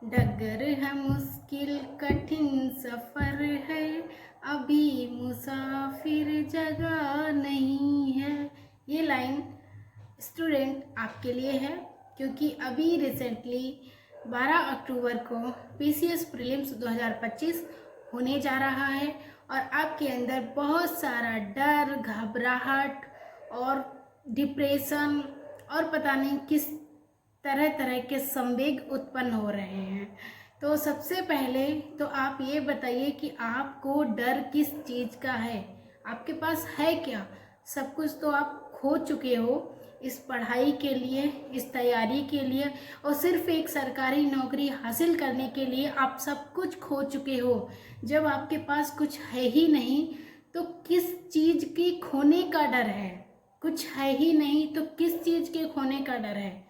डगर है मुश्किल कठिन सफ़र है, अभी मुसाफिर जगह नहीं है। ये लाइन स्टूडेंट आपके लिए है, क्योंकि अभी रिसेंटली 12 अक्टूबर को पीसीएस प्रीलिम्स 2025 होने जा रहा है और आपके अंदर बहुत सारा डर, घबराहट और डिप्रेशन और पता नहीं किस तरह तरह के संवेग उत्पन्न हो रहे हैं। तो सबसे पहले तो आप ये बताइए कि आपको डर किस चीज़ का है, आपके पास है क्या? सब कुछ तो आप खो चुके हो इस पढ़ाई के लिए, इस तैयारी के लिए, और सिर्फ एक सरकारी नौकरी हासिल करने के लिए आप सब कुछ खो चुके हो। जब आपके पास कुछ है ही नहीं तो किस चीज़ की खोने का डर है? कुछ है ही नहीं तो किस चीज़ के खोने का डर है?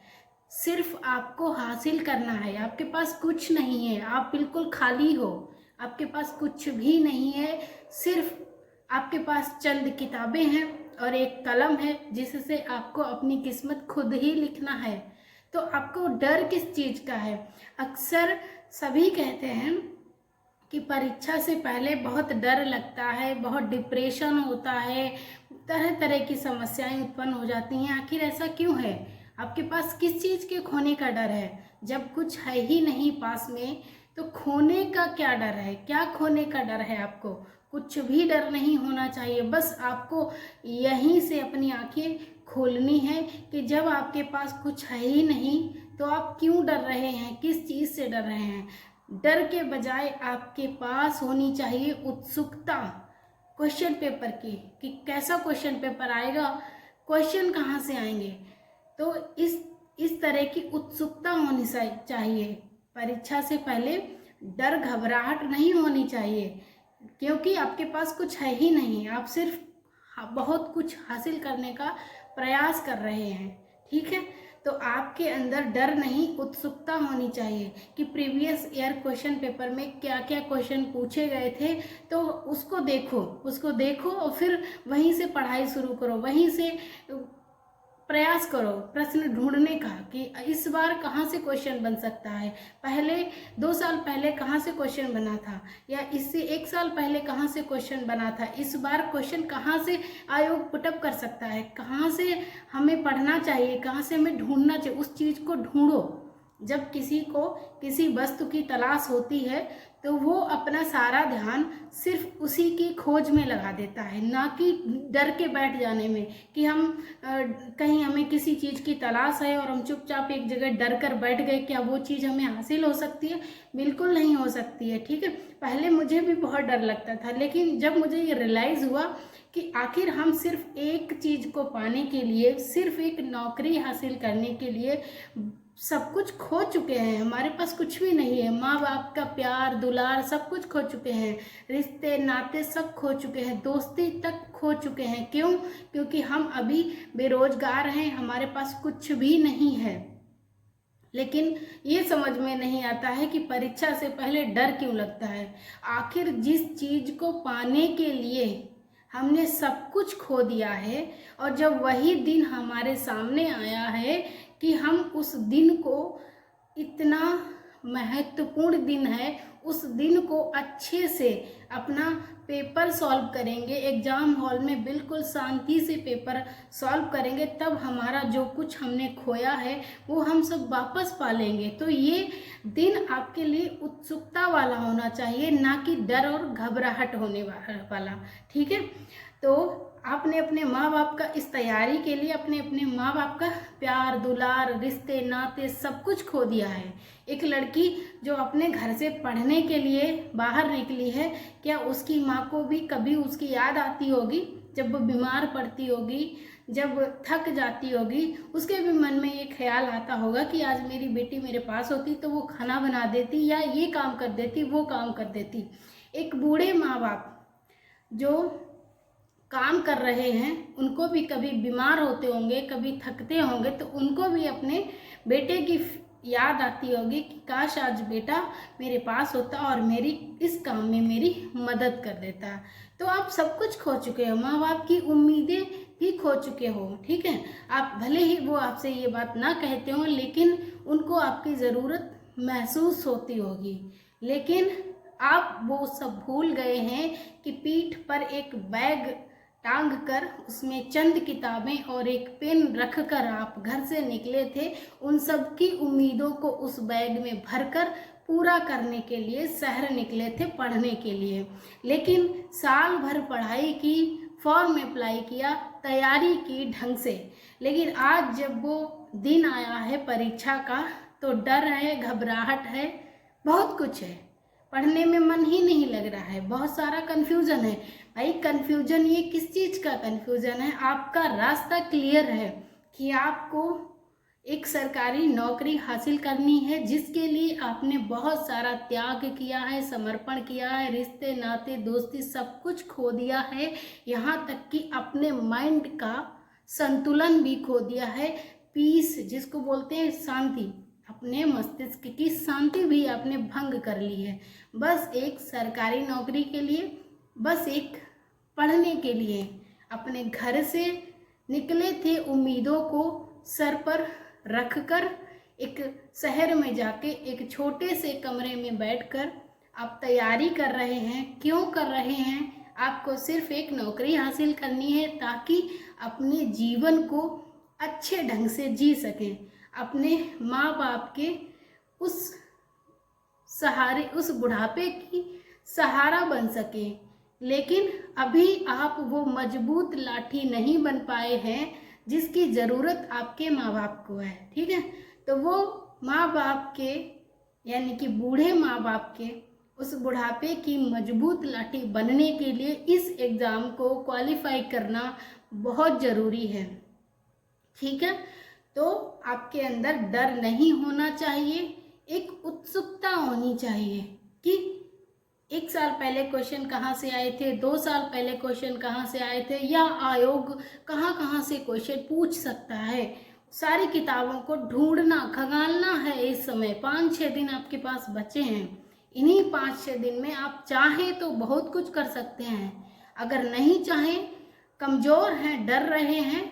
सिर्फ आपको हासिल करना है, आपके पास कुछ नहीं है, आप बिल्कुल खाली हो, आपके पास कुछ भी नहीं है, सिर्फ आपके पास चंद किताबें हैं और एक कलम है जिससे आपको अपनी किस्मत खुद ही लिखना है। तो आपको डर किस चीज़ का है? अक्सर सभी कहते हैं कि परीक्षा से पहले बहुत डर लगता है, बहुत डिप्रेशन होता है, तरह तरह की समस्याएं उत्पन्न हो जाती हैं। आखिर ऐसा क्यों है? आपके पास किस चीज़ के खोने का डर है? जब कुछ है ही नहीं पास में तो खोने का क्या डर है? क्या खोने का डर है आपको? कुछ भी डर नहीं होना चाहिए। बस आपको यहीं से अपनी आंखें खोलनी है कि जब आपके पास कुछ है ही नहीं तो आप क्यों डर रहे हैं, किस चीज़ से डर रहे हैं? डर के बजाय आपके पास होनी चाहिए उत्सुकता क्वेश्चन पेपर की, कि कैसा क्वेश्चन पेपर आएगा, क्वेश्चन कहाँ से आएंगे। तो इस तरह की उत्सुकता होनी चाहिए। परीक्षा से पहले डर घबराहट नहीं होनी चाहिए, क्योंकि आपके पास कुछ है ही नहीं, आप सिर्फ बहुत कुछ हासिल करने का प्रयास कर रहे हैं। ठीक है, तो आपके अंदर डर नहीं, उत्सुकता होनी चाहिए कि प्रीवियस ईयर क्वेश्चन पेपर में क्या क्या क्वेश्चन पूछे गए थे। तो उसको देखो और फिर वहीं से पढ़ाई शुरू करो, वहीं से प्रयास करो प्रश्न ढूंढने का कि इस बार कहाँ से क्वेश्चन बन सकता है, पहले 2 साल पहले कहाँ से क्वेश्चन बना था, या इससे 1 साल पहले कहाँ से क्वेश्चन बना था, इस बार क्वेश्चन कहाँ से आयोग पुटअप कर सकता है, कहाँ से हमें पढ़ना चाहिए, कहाँ से हमें ढूंढना चाहिए, उस चीज़ को ढूंढो। जब किसी को किसी वस्तु की तलाश होती है तो वो अपना सारा ध्यान सिर्फ उसी की खोज में लगा देता है, ना कि डर के बैठ जाने में कि हम कहीं हमें किसी चीज़ की तलाश है और हम चुपचाप एक जगह डर कर बैठ गए, क्या वो चीज़ हमें हासिल हो सकती है? बिल्कुल नहीं हो सकती है। ठीक है, पहले मुझे भी बहुत डर लगता था, लेकिन जब मुझे ये रियलाइज़ हुआ कि आखिर हम सिर्फ एक चीज़ को पाने के लिए, सिर्फ एक नौकरी हासिल करने के लिए सब कुछ खो चुके हैं, हमारे पास कुछ भी नहीं है, माँ बाप का प्यार दुलार सब कुछ खो चुके हैं, रिश्ते नाते सब खो चुके हैं, दोस्ती तक खो चुके हैं। क्यों? क्योंकि हम अभी बेरोजगार हैं, हमारे पास कुछ भी नहीं है। लेकिन ये समझ में नहीं आता है कि परीक्षा से पहले डर क्यों लगता है। आखिर जिस चीज़ को पाने के लिए हमने सब कुछ खो दिया है, और जब वही दिन हमारे सामने आया है कि हम उस दिन को, इतना महत्वपूर्ण दिन है, उस दिन को अच्छे से अपना पेपर सॉल्व करेंगे, एग्ज़ाम हॉल में बिल्कुल शांति से पेपर सॉल्व करेंगे, तब हमारा जो कुछ हमने खोया है वो हम सब वापस पा लेंगे। तो ये दिन आपके लिए उत्सुकता वाला होना चाहिए, ना कि डर और घबराहट होने वाला। ठीक है, तो आपने अपने माँ बाप का इस तैयारी के लिए अपने अपने माँ बाप का प्यार दुलार रिश्ते नाते सब कुछ खो दिया है। एक लड़की जो अपने घर से पढ़ने के लिए बाहर निकली है, क्या उसकी माँ को भी कभी उसकी याद आती होगी? जब वो बीमार पड़ती होगी, जब थक जाती होगी, उसके भी मन में ये ख्याल आता होगा कि आज मेरी बेटी मेरे पास होती तो वो खाना बना देती, या ये काम कर देती, वो काम कर देती। एक बूढ़े माँ बाप जो काम कर रहे हैं उनको भी कभी बीमार होते होंगे, कभी थकते होंगे, तो उनको भी अपने बेटे की याद आती होगी कि काश आज बेटा मेरे पास होता और मेरी इस काम में मेरी मदद कर देता। तो आप सब कुछ खो चुके हो, माँ बाप की उम्मीदें भी खो चुके हो। ठीक है, आप भले ही वो आपसे ये बात ना कहते हो, लेकिन उनको आपकी ज़रूरत महसूस होती होगी, लेकिन आप वो सब भूल गए हैं कि पीठ पर एक बैग टांग कर उसमें चंद किताबें और एक पेन रख कर आप घर से निकले थे, उन सब की उम्मीदों को उस बैग में भरकर पूरा करने के लिए शहर निकले थे पढ़ने के लिए। लेकिन साल भर पढ़ाई की, फॉर्म अप्लाई किया, तैयारी की ढंग से, लेकिन आज जब वो दिन आया है परीक्षा का तो डर है, घबराहट है, बहुत कुछ है, पढ़ने में मन ही नहीं लग रहा है, बहुत सारा कन्फ्यूज़न है। भाई कन्फ्यूज़न ये किस चीज़ का कन्फ्यूज़न है? आपका रास्ता क्लियर है कि आपको एक सरकारी नौकरी हासिल करनी है, जिसके लिए आपने बहुत सारा त्याग किया है, समर्पण किया है, रिश्ते नाते दोस्ती सब कुछ खो दिया है, यहाँ तक कि अपने माइंड का संतुलन भी खो दिया है, पीस जिसको बोलते हैं शांति, अपने मस्तिष्क की शांति भी आपने भंग कर ली है, बस एक सरकारी नौकरी के लिए, बस एक पढ़ने के लिए अपने घर से निकले थे, उम्मीदों को सर पर रखकर एक शहर में जाके एक छोटे से कमरे में बैठकर आप तैयारी कर रहे हैं। क्यों कर रहे हैं? आपको सिर्फ एक नौकरी हासिल करनी है ताकि अपने जीवन को अच्छे ढंग से जी सकें, अपने माँ बाप के उस सहारे, उस बुढ़ापे की सहारा बन सके। लेकिन अभी आप वो मजबूत लाठी नहीं बन पाए हैं जिसकी ज़रूरत आपके माँ बाप को है, ठीक है? तो वो माँ बाप के, यानी कि बूढ़े माँ बाप के उस बुढ़ापे की मजबूत लाठी बनने के लिए इस एग्ज़ाम को क्वालिफाई करना बहुत ज़रूरी है, ठीक है? तो आपके अंदर डर नहीं होना चाहिए, एक उत्सुकता होनी चाहिए कि 1 साल पहले क्वेश्चन कहाँ से आए थे, 2 साल पहले क्वेश्चन कहाँ से आए थे, या आयोग कहाँ से क्वेश्चन पूछ सकता है। सारी किताबों को ढूंढना, खंगालना है। इस समय 5-6 दिन आपके पास बचे हैं, इन्हीं 5-6 दिन में आप चाहें तो बहुत कुछ कर सकते हैं, अगर नहीं चाहें, कमज़ोर हैं, डर रहे हैं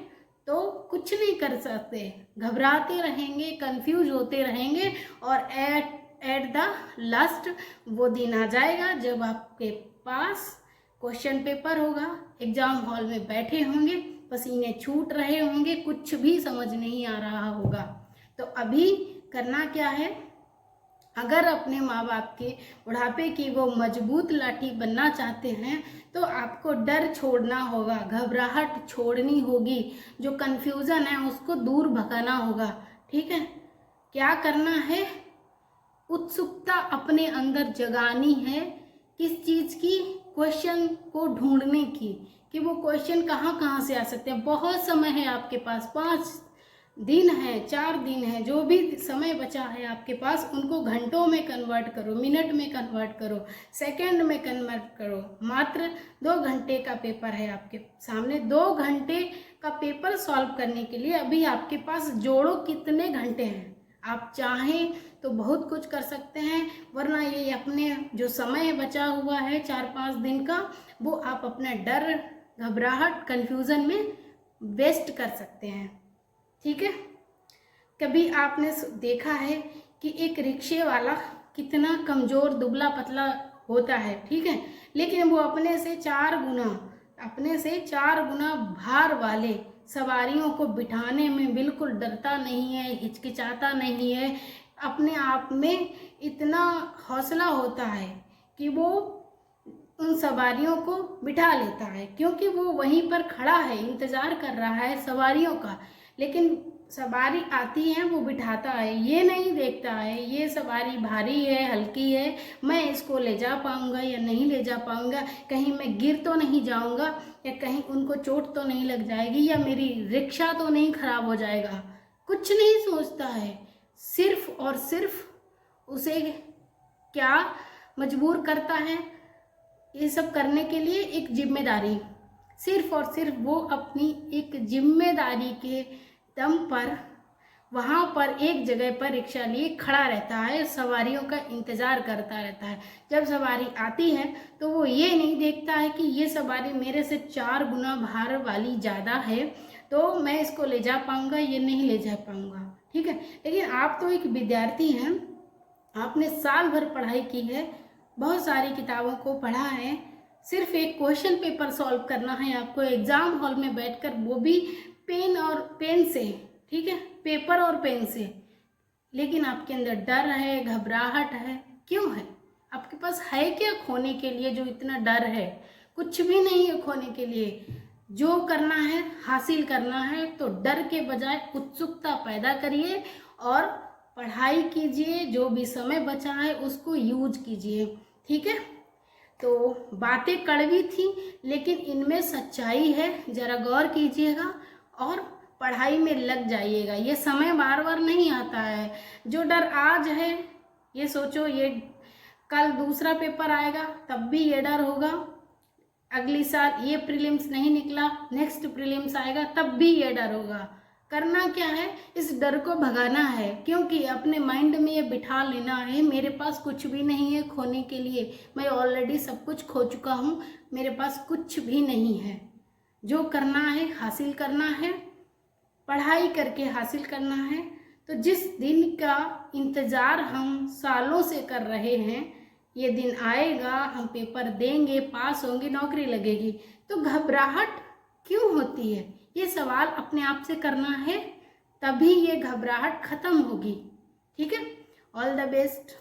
तो कुछ नहीं कर सकते, घबराते रहेंगे, कंफ्यूज होते रहेंगे और एट द लास्ट वो दिन आ जाएगा जब आपके पास क्वेश्चन पेपर होगा, एग्ज़ाम हॉल में बैठे होंगे, पसीने छूट रहे होंगे, कुछ भी समझ नहीं आ रहा होगा। तो अभी करना क्या है? अगर अपने माँ बाप के बुढ़ापे की वो मजबूत लाठी बनना चाहते हैं तो आपको डर छोड़ना होगा, घबराहट छोड़नी होगी, जो कन्फ्यूज़न है उसको दूर भगाना होगा, ठीक है? क्या करना है? उत्सुकता अपने अंदर जगानी है, किस चीज़ की? क्वेश्चन को ढूंढने की, कि वो क्वेश्चन कहाँ से आ सकते हैं। बहुत समय है आपके पास, 5 दिन है, 4 दिन है, जो भी समय बचा है आपके पास, उनको घंटों में कन्वर्ट करो, मिनट में कन्वर्ट करो, सेकंड में कन्वर्ट करो। मात्र 2 घंटे का पेपर है आपके सामने, 2 घंटे का पेपर सॉल्व करने के लिए अभी आपके पास जोड़ो कितने घंटे हैं। आप चाहें तो बहुत कुछ कर सकते हैं, वरना ये अपने जो समय बचा हुआ है 4-5 दिन का, वो आप अपना डर, घबराहट, कन्फ्यूज़न में वेस्ट कर सकते हैं, ठीक है? कभी आपने देखा है कि एक रिक्शे वाला कितना कमज़ोर, दुबला पतला होता है, ठीक है? लेकिन वो अपने से 4 गुना भार वाले सवारियों को बिठाने में बिल्कुल डरता नहीं है, हिचकिचाता नहीं है, अपने आप में इतना हौसला होता है कि वो उन सवारियों को बिठा लेता है, क्योंकि वो वहीं पर खड़ा है, इंतज़ार कर रहा है सवारियों का। लेकिन सवारी आती है, वो बिठाता है, ये नहीं देखता है ये सवारी भारी है, हल्की है, मैं इसको ले जा पाऊँगा या नहीं ले जा पाऊँगा, कहीं मैं गिर तो नहीं जाऊँगा, या कहीं उनको चोट तो नहीं लग जाएगी, या मेरी रिक्शा तो नहीं खराब हो जाएगा। कुछ नहीं सोचता है, सिर्फ और सिर्फ उसे क्या मजबूर करता है ये सब करने के लिए? एक जिम्मेदारी। सिर्फ और सिर्फ वो अपनी एक जिम्मेदारी के दम पर वहाँ पर एक जगह पर रिक्शा लिए खड़ा रहता है, सवारियों का इंतज़ार करता रहता है। जब सवारी आती है तो वो ये नहीं देखता है कि ये सवारी मेरे से 4 गुना भार वाली ज़्यादा है, तो मैं इसको ले जा पाऊँगा, ये नहीं ले जा पाऊँगा, ठीक है? लेकिन आप तो एक विद्यार्थी हैं, आपने साल भर पढ़ाई की है, बहुत सारी किताबों को पढ़ा है, सिर्फ एक क्वेश्चन पेपर सॉल्व करना है आपको एग्ज़ाम हॉल में बैठकर, वो भी पेन से, ठीक है, पेपर और पेन से। लेकिन आपके अंदर डर है, घबराहट है, क्यों है? आपके पास है क्या खोने के लिए जो इतना डर है? कुछ भी नहीं है खोने के लिए। जो करना है, हासिल करना है, तो डर के बजाय उत्सुकता पैदा करिए और पढ़ाई कीजिए। जो भी समय बचा है उसको यूज कीजिए, ठीक है। तो बातें कड़वी थी लेकिन इनमें सच्चाई है, जरा गौर कीजिएगा और पढ़ाई में लग जाइएगा। ये समय बार बार नहीं आता है। जो डर आज है, ये सोचो ये कल दूसरा पेपर आएगा तब भी ये डर होगा, अगली साल ये प्रीलिम्स नहीं निकला, नेक्स्ट प्रीलिम्स आएगा तब भी ये डर होगा। करना क्या है, इस डर को भगाना है, क्योंकि अपने माइंड में ये बिठा लेना है मेरे पास कुछ भी नहीं है खोने के लिए, मैं ऑलरेडी सब कुछ खो चुका हूँ, मेरे पास कुछ भी नहीं है। जो करना है हासिल करना है, पढ़ाई करके हासिल करना है। तो जिस दिन का इंतज़ार हम सालों से कर रहे हैं, ये दिन आएगा, हम पेपर देंगे, पास होंगे, नौकरी लगेगी, तो घबराहट क्यों होती है? ये सवाल अपने आप से करना है, तभी ये घबराहट खत्म होगी, ठीक है। All the best.